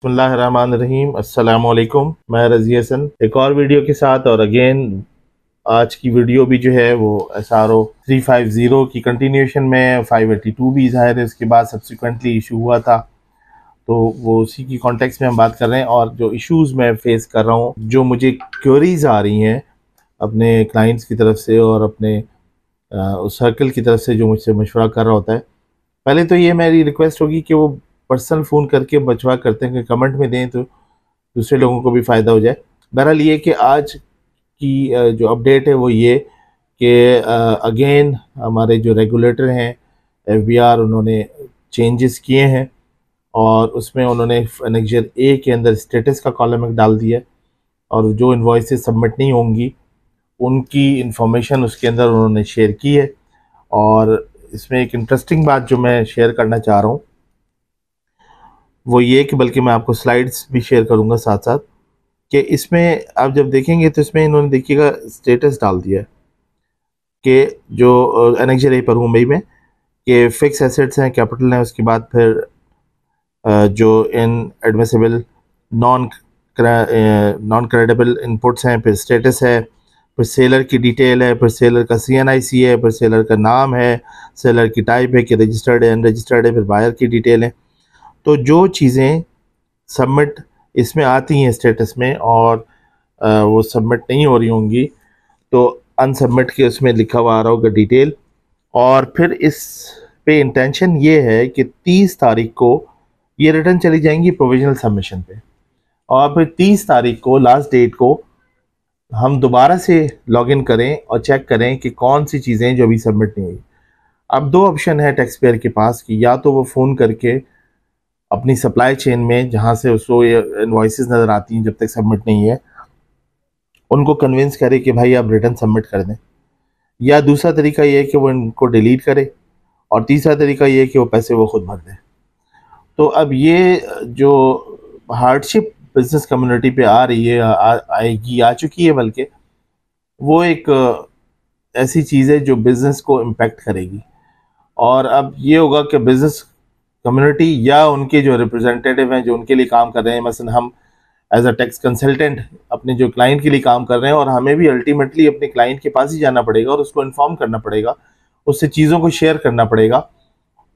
बिस्मिल्लाहिर्रहमानिर्रहीम। अस्सलामुअलैकुम। मैं रज़ी हसन एक और वीडियो के साथ, और अगेन आज की वीडियो भी जो है वो SRO 350 की कंटिन्यूशन में 582 भी ज़ाहिर है उसके बाद सब्सिक्वेंटली इशू हुआ था, तो वो उसी की कॉन्टेक्स्ट में हम बात कर रहे हैं। और जो इश्यूज़ मैं फेस कर रहा हूँ, जो मुझे क्वेरीज आ रही हैं अपने क्लाइंट्स की तरफ से और अपने उस सर्कल की तरफ से जो मुझसे मशवरा कर रहा होता है, पहले तो ये मेरी रिक्वेस्ट होगी कि वो पर्सनल फ़ोन करके मशवरा करते हैं कि कमेंट में दें तो दूसरे लोगों को भी फ़ायदा हो जाए। बहरहाल ये कि आज की जो अपडेट है वो ये कि अगेन हमारे जो रेगुलेटर हैं FBR, उन्होंने चेंजेस किए हैं और उसमें उन्होंने एनेक्जर ए के अंदर स्टेटस का कॉलम एक डाल दिया है, और जो इन्वॉइसेस सबमिट नहीं होंगी उनकी इंफॉर्मेशन उसके अंदर उन्होंने शेयर की है। और इसमें एक इंटरेस्टिंग बात जो मैं शेयर करना चाह रहा हूँ वो ये कि, बल्कि मैं आपको स्लाइड्स भी शेयर करूँगा साथ साथ, कि इसमें आप जब देखेंगे तो इसमें इन्होंने देखिएगा स्टेटस डाल दिया है कि जो एनेक्जर ए पर मुंबई में कि फिक्स एसेट्स हैं, कैपिटल हैं, उसके बाद फिर जो inadmissible non non credible inputs हैं, फिर स्टेटस है, फिर सेलर की डिटेल है, फिर सेलर का CNIC है, फिर सेलर का नाम है, सेलर की टाइप है कि रजिस्टर्ड है अनरजिस्टर्ड है, फिर बायर की डिटेल है। तो जो चीज़ें सबमिट इसमें आती हैं स्टेटस में और वो सबमिट नहीं हो रही होंगी तो अनसबमिट के उसमें लिखा हुआ आ रहा होगा डिटेल। और फिर इस पे इंटेंशन ये है कि 30 तारीख को ये रिटर्न चली जाएंगी प्रोविजनल सबमिशन पे, और फिर 30 तारीख को लास्ट डेट को हम दोबारा से लॉगिन करें और चेक करें कि कौन सी चीज़ें जो अभी सबमिट नहीं हुई। अब दो ऑप्शन है टैक्स पेयर के पास कि या तो वो फ़ोन करके अपनी सप्लाई चेन में जहाँ से उसको ये इनवॉइसेस नज़र आती हैं जब तक सबमिट नहीं है उनको कन्विंस करे कि भाई आप रिटर्न सबमिट कर दें, या दूसरा तरीका ये है कि वो इनको डिलीट करे, और तीसरा तरीका ये है कि वो पैसे वो खुद भर दें। तो अब ये जो हार्डशिप बिजनेस कम्युनिटी पे आ रही है, आएगी, आ चुकी है, बल्कि वो एक ऐसी चीज़ है जो बिज़नेस को इम्पेक्ट करेगी। और अब ये होगा कि बिज़नेस कम्युनिटी या उनके जो रिप्रेजेंटेटिव हैं जो उनके लिए काम कर रहे हैं, मसलन हम एज अ टैक्स कंसल्टेंट अपने जो क्लाइंट के लिए काम कर रहे हैं, और हमें भी अल्टीमेटली अपने क्लाइंट के पास ही जाना पड़ेगा और उसको इन्फॉर्म करना पड़ेगा, उससे चीज़ों को शेयर करना पड़ेगा।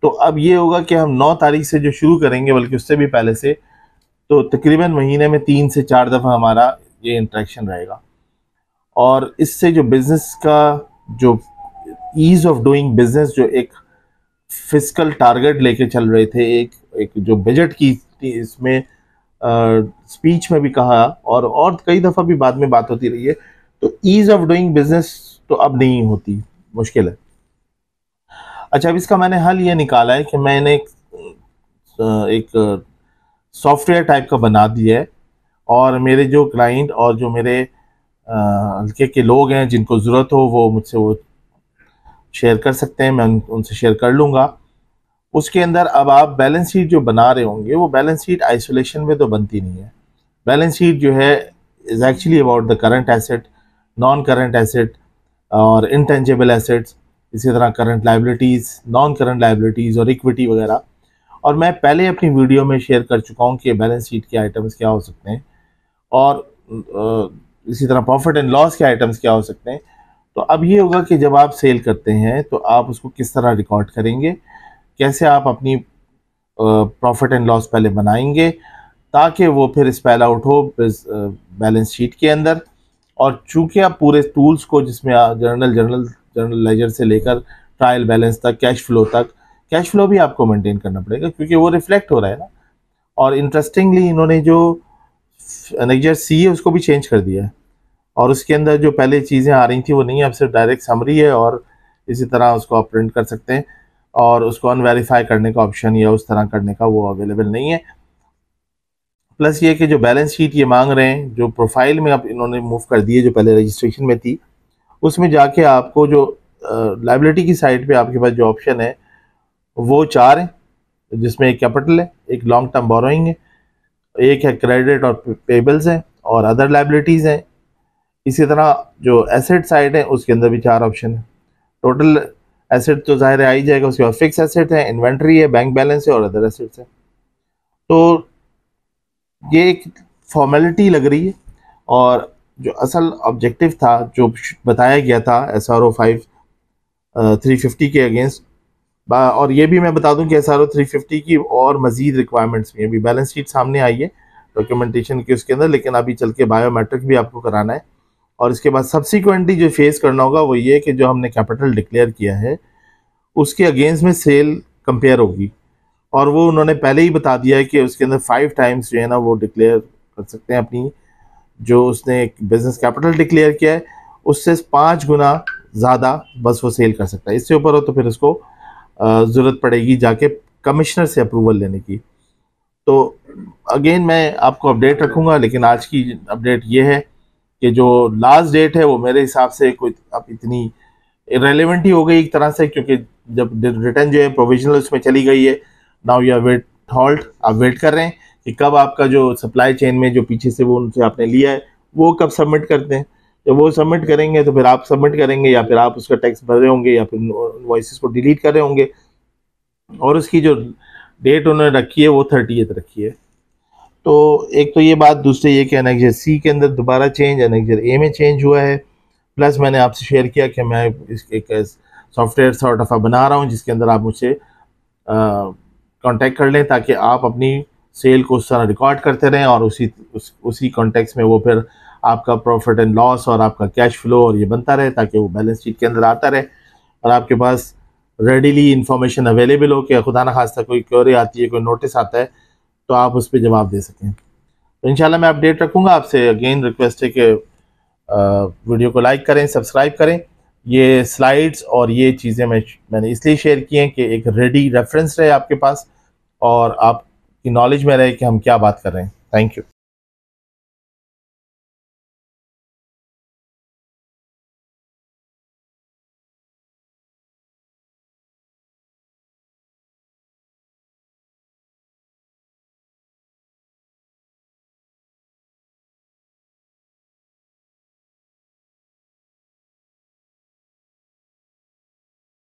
तो अब ये होगा कि हम 9 तारीख से जो शुरू करेंगे, बल्कि उससे भी पहले से, तो तकरीबन महीने में 3 से 4 दफ़ा हमारा ये इंटरेक्शन रहेगा। और इससे जो बिज़नेस का जो ईज़ ऑफ डूइंग बिज़नेस, जो एक फिजिकल टारगेट लेके चल रहे थे, एक एक जो बजट की थी, इसमें स्पीच में भी कहा और कई दफ़ा भी बाद में बात होती रही है, तो ईज़ ऑफ डूइंग बिजनेस तो अब नहीं होती, मुश्किल है। अच्छा, अब इसका मैंने हल ये निकाला है कि मैंने एक सॉफ्टवेयर टाइप का बना दिया है, और मेरे जो क्लाइंट और जो मेरे हल्के के लोग हैं जिनको ज़रूरत हो वो मुझसे वो शेयर कर सकते हैं, मैं उनसे शेयर कर लूँगा। उसके अंदर अब आप बैलेंस शीट जो बना रहे होंगे वो बैलेंस शीट आइसोलेशन में तो बनती नहीं है। बैलेंस शीट जो है is actually about the current asset, non current asset और इंटेंजिबल एसेट्स, इसी तरह current liabilities, non current liabilities और इक्विटी वगैरह। और मैं पहले अपनी वीडियो में शेयर कर चुका हूँ कि बैलेंस शीट के आइटम्स क्या हो सकते हैं, और इसी तरह प्रॉफिट एंड लॉस के आइटम्स क्या हो सकते हैं। तो अब ये होगा कि जब आप सेल करते हैं तो आप उसको किस तरह रिकॉर्ड करेंगे, कैसे आप अपनी प्रॉफिट एंड लॉस पहले बनाएंगे ताकि वो फिर स्पेल आउट हो बैलेंस शीट के अंदर। और चूंकि आप पूरे टूल्स को, जिसमें जर्नल लेजर से लेकर ट्रायल बैलेंस तक, कैश फ्लो तक, कैश फ्लो भी आपको मेंटेन करना पड़ेगा क्योंकि वो रिफ्लेक्ट हो रहा है ना। और इंटरेस्टिंगली इन्होंने जो एनेक्जर सी है उसको भी चेंज कर दिया है, और उसके अंदर जो पहले चीज़ें आ रही थी वो नहीं है, अब सिर्फ डायरेक्ट समरी है, और इसी तरह उसको आप प्रिंट कर सकते हैं, और उसको अनवेरीफाई करने का ऑप्शन या उस तरह करने का वो अवेलेबल नहीं है। प्लस ये कि जो बैलेंस शीट ये मांग रहे हैं, जो प्रोफाइल में अब इन्होंने मूव कर दी है, जो पहले रजिस्ट्रेशन में थी, उसमें जाके आपको जो लाइबिलिटी की साइड पे आपके पास जो ऑप्शन है वो 4 है, जिसमें एक कैपिटल है, एक लॉन्ग टर्म बोरोइंग है, एक है क्रेडिट और पेबल्स हैं, और अदर लाइबिलिटीज़ हैं। इसी तरह जो एसेट साइड है उसके अंदर भी 4 ऑप्शन है। टोटल एसेट तो ज़ाहिर है आ ही जाएगा, उसके बाद फिक्स एसेट है, इन्वेंट्री है, बैंक बैलेंस है और अदर एसेट्स है। तो ये एक फॉर्मेलिटी लग रही है, और जो असल ऑब्जेक्टिव था जो बताया गया था SRO 350 के अगेंस्ट, और ये भी मैं बता दूं कि SRO 350 की और मज़ीद रिक्वायरमेंट्स भी, अभी बैलेंस शीट सामने आई है डॉक्यूमेंटेशन की उसके अंदर, लेकिन अभी चल के बायोमेट्रिक भी आपको कराना है। और इसके बाद सब्सिक्वेंटली जो फेस करना होगा वो ये कि जो हमने कैपिटल डिक्लेयर किया है उसके अगेंस्ट में सेल कंपेयर होगी, और वो उन्होंने पहले ही बता दिया है कि उसके अंदर 5 टाइम्स जो है ना वो डिक्लेयर कर सकते हैं अपनी, जो उसने एक बिजनेस कैपिटल डिक्लेयर किया है उससे 5 गुना ज़्यादा बस वो सेल कर सकता है। इससे ऊपर हो तो फिर उसको ज़रूरत पड़ेगी जाके कमिश्नर से अप्रूवल लेने की। तो अगेन मैं आपको अपडेट रखूँगा, लेकिन आज की अपडेट ये है कि जो लास्ट डेट है वो मेरे हिसाब से कोई अब इतनी इरेलीवेंट ही हो गई एक तरह से, क्योंकि जब रिटर्न जो है प्रोविजनल उसमें चली गई है। Now you are wait halt, आप वेट कर रहे हैं कि कब आपका जो सप्लाई चेन में जो पीछे से वो उनसे आपने लिया है वो कब सबमिट करते हैं। जब वो सबमिट करेंगे तो फिर आप सबमिट करेंगे, या फिर आप उसका टैक्स भर रहे होंगे, या फिर वॉइस को डिलीट कर रहे होंगे, और उसकी जो डेट उन्होंने रखी है वो 30th रखी है। तो एक तो ये बात, दूसरे ये कि एनेक्जर सी के अंदर दोबारा चेंज एनेक्जर ए में चेंज हुआ है। प्लस मैंने आपसे शेयर किया कि मैं एक सॉफ्टवेयर सॉर्ट ऑफ बना रहा हूँ जिसके अंदर आप मुझसे कांटेक्ट कर लें, ताकि आप अपनी सेल को उस तरह रिकॉर्ड करते रहें, और उसी कॉन्टेक्स्ट में वो फिर आपका प्रॉफिट एंड लॉस और आपका कैश फ्लो और ये बनता रहे, ताकि वो बैलेंस शीट के अंदर आता रहे और आपके पास रेडीली इंफॉर्मेशन अवेलेबल हो कि खुदा न खास्ता कोई क्वेरी आती है, कोई नोटिस आता है, तो आप उस पर जवाब दे सकें। तो इंशाल्लाह मैं अपडेट रखूँगा आपसे। अगेन रिक्वेस्ट है कि वीडियो को लाइक करें, सब्सक्राइब करें। ये स्लाइड्स और ये चीज़ें मैंने इसलिए शेयर की हैं कि एक रेडी रेफरेंस रहे आपके पास, और आपकी नॉलेज में रहे कि हम क्या बात कर रहे हैं। Thank you.